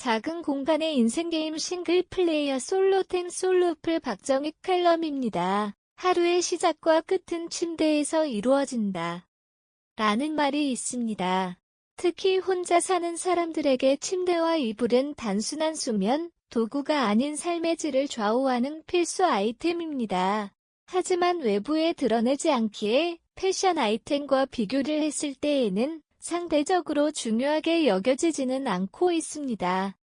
작은 공간의 인생게임 싱글플레이어 솔로템 솔로플 박정익 칼럼입니다. 하루의 시작과 끝은 침대에서 이루어진다. 라는 말이 있습니다. 특히 혼자 사는 사람들에게 침대와 이불은 단순한 수면, 도구가 아닌 삶의 질을 좌우하는 필수 아이템입니다. 하지만 외부에 드러내지 않기에 패션 아이템과 비교를 했을 때에는 상대적으로 중요하게 여겨지지는 않고 있습니다.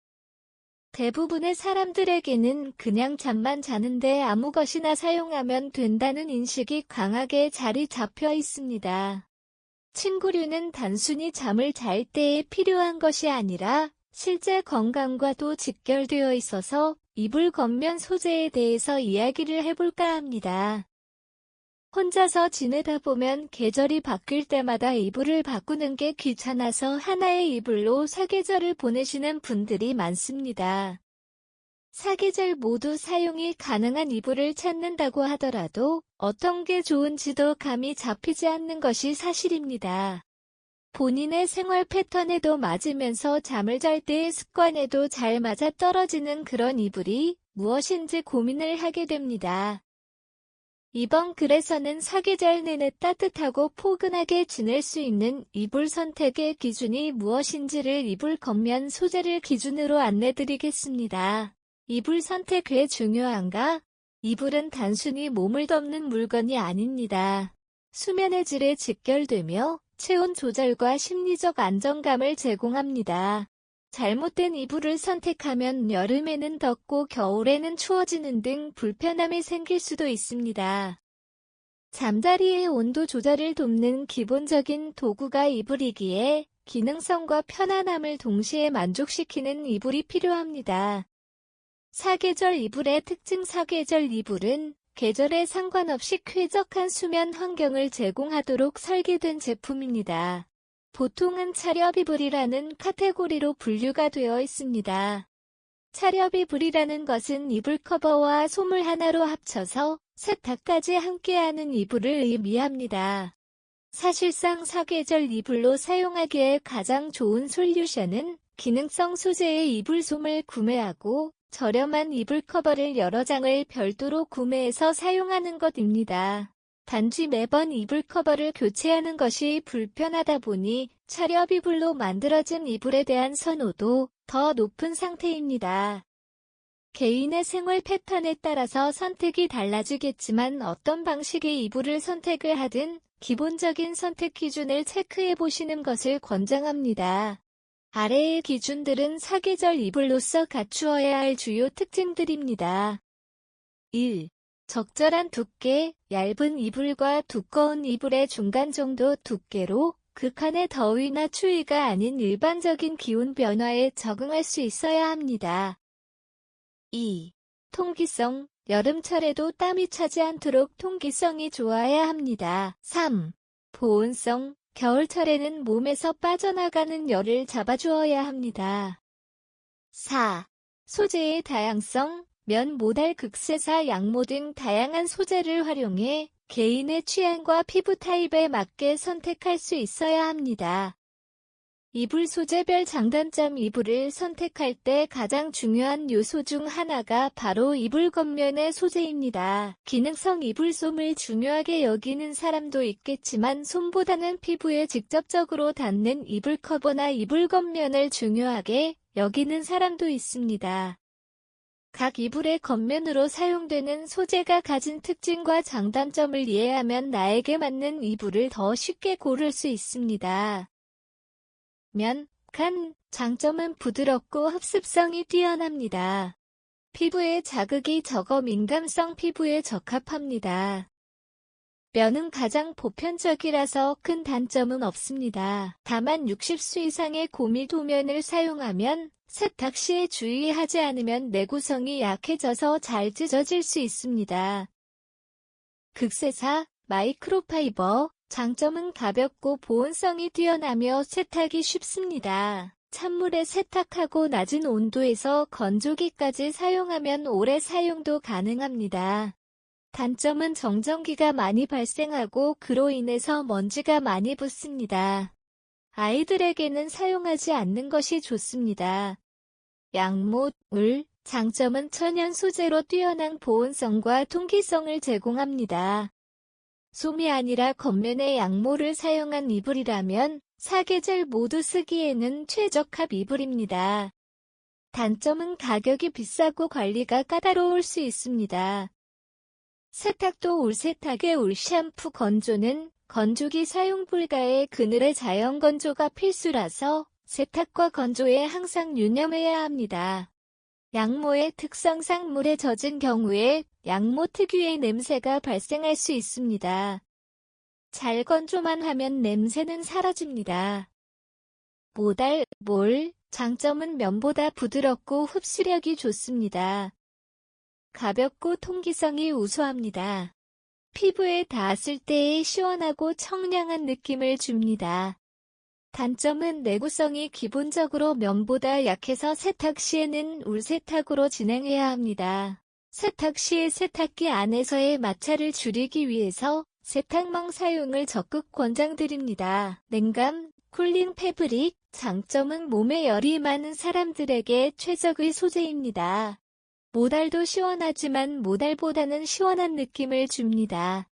대부분의 사람들에게는 그냥 잠만 자는데 아무 것이나 사용하면 된다는 인식이 강하게 자리 잡혀 있습니다. 침구류는 단순히 잠을 잘 때에 필요한 것이 아니라 실제 건강과도 직결되어 있어서 이불 겉면 소재에 대해서 이야기를 해볼까 합니다. 혼자서 지내다 보면 계절이 바뀔 때마다 이불을 바꾸는 게 귀찮아서 하나의 이불로 사계절을 보내시는 분들이 많습니다. 사계절 모두 사용이 가능한 이불을 찾는다고 하더라도 어떤 게 좋은지도 감이 잡히지 않는 것이 사실입니다. 본인의 생활 패턴에도 맞으면서 잠을 잘 때의 습관에도 잘 맞아떨어지는 그런 이불이 무엇인지 고민을 하게 됩니다. 이번 글에서는 사계절 내내 따뜻하고 포근하게 지낼 수 있는 이불 선택의 기준이 무엇인지를 이불 겉면 소재를 기준으로 안내드리겠습니다. 이불 선택 왜 중요한가? 이불은 단순히 몸을 덮는 물건이 아닙니다. 수면의 질에 직결되며 체온 조절과 심리적 안정감을 제공합니다. 잘못된 이불을 선택하면 여름에는 덥고 겨울에는 추워지는 등 불편함이 생길 수도 있습니다. 잠자리의 온도 조절을 돕는 기본적인 도구가 이불이기에 기능성과 편안함을 동시에 만족시키는 이불이 필요합니다. 사계절 이불의 특징. 사계절 이불은 계절에 상관없이 쾌적한 수면 환경을 제공하도록 설계된 제품입니다. 보통은 차렵이불이라는 카테고리로 분류가 되어 있습니다. 차렵이불이라는 것은 이불 커버와 소물 하나로 합쳐서 세탁까지 함께하는 이불을 의미합니다. 사실상 사계절 이불로 사용하기에 가장 좋은 솔루션은 기능성 소재의 이불 솜을 구매하고 저렴한 이불 커버를 여러 장을 별도로 구매해서 사용하는 것입니다. 단지 매번 이불 커버를 교체하는 것이 불편하다 보니 차렵이불로 만들어진 이불에 대한 선호도 더 높은 상태입니다. 개인의 생활 패턴에 따라서 선택이 달라지겠지만 어떤 방식의 이불을 선택을 하든 기본적인 선택 기준을 체크해 보시는 것을 권장합니다. 아래의 기준들은 사계절 이불로서 갖추어야 할 주요 특징들입니다. 1. 적절한 두께, 얇은 이불과 두꺼운 이불의 중간 정도 두께로 극한의 더위나 추위가 아닌 일반적인 기온 변화에 적응할 수 있어야 합니다. 2. 통기성, 여름철에도 땀이 차지 않도록 통기성이 좋아야 합니다. 3. 보온성, 겨울철에는 몸에서 빠져나가는 열을 잡아주어야 합니다. 4. 소재의 다양성, 면, 모달, 극세사, 양모 등 다양한 소재를 활용해 개인의 취향과 피부 타입에 맞게 선택할 수 있어야 합니다. 이불 소재별 장단점. 이불을 선택할 때 가장 중요한 요소 중 하나가 바로 이불 겉면의 소재입니다. 기능성 이불 솜을 중요하게 여기는 사람도 있겠지만 솜보다는 피부에 직접적으로 닿는 이불 커버나 이불 겉면을 중요하게 여기는 사람도 있습니다. 각 이불의 겉면으로 사용되는 소재가 가진 특징과 장단점을 이해하면 나에게 맞는 이불을 더 쉽게 고를 수 있습니다. 면, 간, 장점은 부드럽고 흡습성이 뛰어납니다. 피부에 자극이 적어 민감성 피부에 적합합니다. 면은 가장 보편적이라서 큰 단점은 없습니다. 다만 60수 이상의 고밀도면을 사용하면 세탁 시에 주의하지 않으면 내구성이 약해져서 잘 찢어질 수 있습니다. 극세사, 마이크로파이버, 장점은 가볍고 보온성이 뛰어나며 세탁이 쉽습니다. 찬물에 세탁하고 낮은 온도에서 건조기까지 사용하면 오래 사용도 가능합니다. 단점은 정전기가 많이 발생하고 그로 인해서 먼지가 많이 붙습니다. 아이들에게는 사용하지 않는 것이 좋습니다. 양모, 울. 장점은 천연 소재로 뛰어난 보온성과 통기성을 제공합니다. 솜이 아니라 겉면에 양모를 사용한 이불이라면 사계절 모두 쓰기에는 최적합 이불입니다. 단점은 가격이 비싸고 관리가 까다로울 수 있습니다. 세탁도 울 세탁의 울 샴푸 건조는 건조기 사용 불가의 그늘의 자연 건조가 필수라서 세탁과 건조에 항상 유념해야 합니다. 양모의 특성상 물에 젖은 경우에 양모 특유의 냄새가 발생할 수 있습니다. 잘 건조만 하면 냄새는 사라집니다. 모달, 몰. 장점은 면보다 부드럽고 흡수력이 좋습니다. 가볍고 통기성이 우수합니다. 피부에 닿았을 때의 시원하고 청량한 느낌을 줍니다. 단점은 내구성이 기본적으로 면보다 약해서 세탁 시에는 울 세탁으로 진행해야 합니다. 세탁 시에 세탁기 안에서의 마찰을 줄이기 위해서 세탁망 사용을 적극 권장드립니다. 냉감, 쿨링 패브릭. 장점은 몸에 열이 많은 사람들에게 최적의 소재입니다. 모달도 시원하지만 모달보다는 시원한 느낌을 줍니다.